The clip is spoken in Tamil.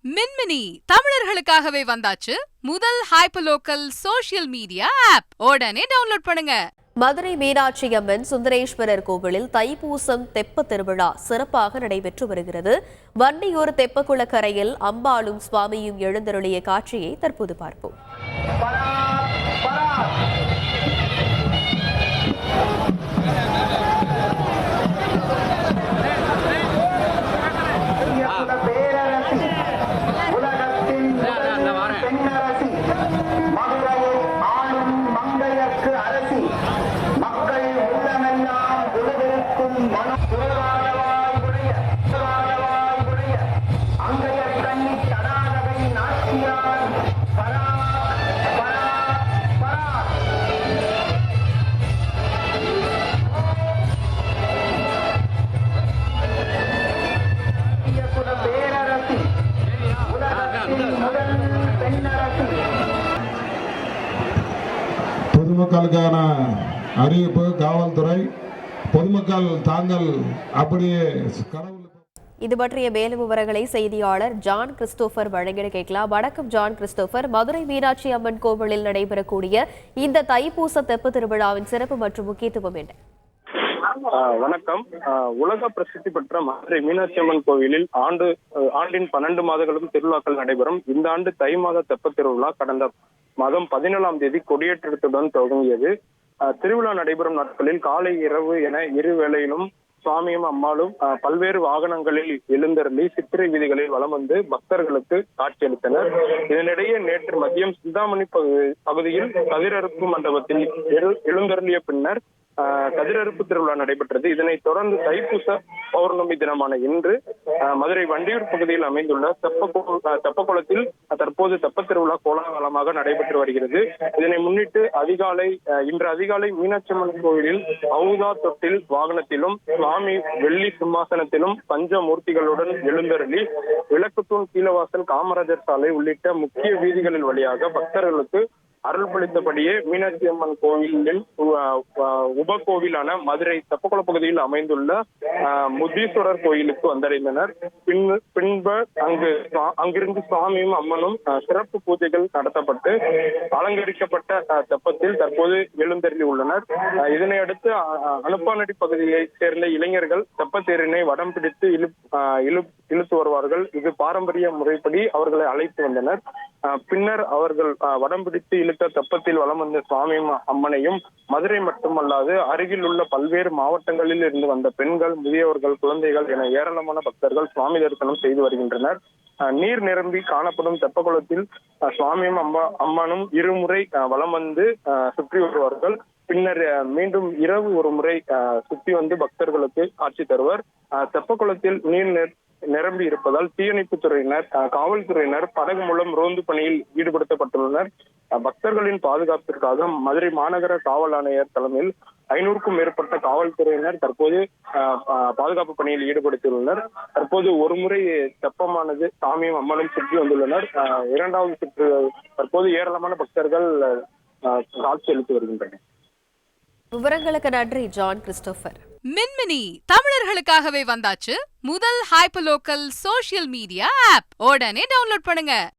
மின்மினி தமிழர்களுக்காகவே வந்தாச்சு முதல் ஹைப்பர்லோக்கல் சோஷியல் மீடியா ஆப். உடனே டவுன்லோட் பண்ணுங்க. மதுரை மீனாட்சி அம்மன் சுந்தரேஸ்வரர் கோவிலில் தைப்பூசம் தெப்ப திருவிழா சிறப்பாக நடைபெற்று வருகிறது. வண்டியூர் தெப்பக்குளக்கரையில் அம்பாளும் சுவாமியும் எழுந்தருளிய காட்சியை தற்போது பார்ப்போம். பொதுமக்களுக்கான அறிவிப்பு. காவல்துறை பொதுமக்கள் தாங்கள் அப்படியே கடவுள். இது பற்றிய மேலும் விவரங்களை செய்தியாளர் ஜான் கிறிஸ்டோபர் வழங்கிட கேட்கலாம். வணக்கம் ஜான் கிறிஸ்டோபர். மதுரை மீனாட்சி அம்மன் கோவிலில் நடைபெறக்கூடிய இந்த தைப்பூச தெப்ப திருவிழாவின் சிறப்பு மற்றும் முக்கியத்துவம் என்ன? வணக்கம். உலக பிரசித்தி பெற்ற மதுரை மீனாட்சி அம்மன் கோவிலில் ஆண்டின் 12 மாதங்களும் திருவிழாக்கள் நடைபெறும். இந்த ஆண்டு தை மாத தெப்ப திருவிழா கடந்த மாதம் 17ஆம் தேதி கொடியேற்றத்துடன் தொடங்கியது. திருவிழா நடைபெறும் நாட்களில் காலை இரவு என இரு வேளையிலும் சுவாமியும் அம்மாளும் பல்வேறு வாகனங்களில் எழுந்தருளி சித்திரை வீதிகளில் வலம் வந்து பக்தர்களுக்கு காட்சியளித்தனர். இதனிடையே நேற்று மதியம் சிந்தாமணி பகுதியில் கதிரறுப்பு மண்டபத்தில் எழுந்தருளிய பின்னர் கதிரறுப்பு திருவிழா நடைபெற்றது. இதனைத் தொடர்ந்து தைப்பூச பௌர்ணமி தினமான இன்று மதுரை வண்டியூர் பகுதியில் அமைந்துள்ள தெப்பக்குளத்தில் தற்போது தெப்ப திருவிழா கோலாகலமாக நடைபெற்று வருகிறது. இதனை முன்னிட்டு இன்று அதிகாலை மீனாட்சி அம்மன் கோவிலில் ஔதா தொட்டில் வாகனத்திலும் சுவாமி வெள்ளி சிம்மாசனத்திலும் பஞ்சமூர்த்திகளுடன் எழுந்தருளி விளக்குத்தூண் கீழவாசல் காமராஜர் சாலை உள்ளிட்ட முக்கிய வீதிகளின் வழியாக பக்தர்களுக்கு அருள்பளித்தபடியே மீனாட்சி அம்மன் கோவிலில் உபகோவிலான மதுரை தெப்பக்குள பகுதியில் அமைந்துள்ள முத்தீஸ்வரர் கோயிலுக்கு வந்தடைந்தனர். பின்பு அங்கிருந்து சுவாமியும் அம்மனும் சிறப்பு பூஜைகள் நடத்தப்பட்டு அலங்கரிக்கப்பட்ட தெப்பத்தில் தற்போது எழுந்தருளி உள்ளனர். இதனையடுத்து அனுப்பானடி பகுதியை சேர்ந்த இளைஞர்கள் தெப்பத்தேரினை வடம் பிடித்து இழுத்து வருவார்கள். இது பாரம்பரிய முறைப்படி அவர்களை அழைத்து வந்தனர். பின்னர் அவர்கள் வடம் பிடித்து இழுத்த தெப்பத்தில் வலம் வந்த சுவாமியும் அம்மனையும் மதுரை மட்டுமல்லாது அருகில் உள்ள பல்வேறு மாவட்டங்களில் இருந்து வந்த பெண்கள், முதியவர்கள், குழந்தைகள் என ஏராளமான பக்தர்கள் சுவாமி தரிசனம் செய்து வருகின்றனர். நீர் நிரம்பி காணப்படும் தெப்பக்குளத்தில் சுவாமியும் அம்மனும் இருமுறை வலம் வந்து சுற்றி வருவார்கள். பின்னர் மீண்டும் இரவு ஒரு முறை சுற்றி வந்து பக்தர்களுக்கு காட்சி தருவர். தெப்பக்குளத்தில் நீர் நிரம்பி இருப்பதால் தீயணைப்புத் துறையினர், காவல்துறையினர் படகு மூலம் ரோந்து பணியில் ஈடுபடுத்தப்பட்டுள்ளனர். பக்தர்களின் பாதுகாப்பிற்காக மதுரை மாநகர காவல் ஆணையர் தலைமையில் 500க்கும் மேற்பட்ட காவல்துறையினர் தற்போது பாதுகாப்பு பணியில் ஈடுபடுத்தியுள்ளனர். தற்போது ஒரு முறை தெப்பமானது சாமியும் அம்மனும் சுற்றி வந்துள்ளனர். இரண்டாவது சுற்று தற்போது ஏராளமான பக்தர்கள் காட்சி அளித்து வருகின்றனர். விவரங்களுக்கு நன்றி ஜான் கிறிஸ்டோபர். மின்மினி தமிழர்களுக்காகவே வந்தாச்சு முதல் ஹைப்பர்லோக்கல் சோஷியல் மீடியா ஆப். உடனே டவுன்லோட் பண்ணுங்க.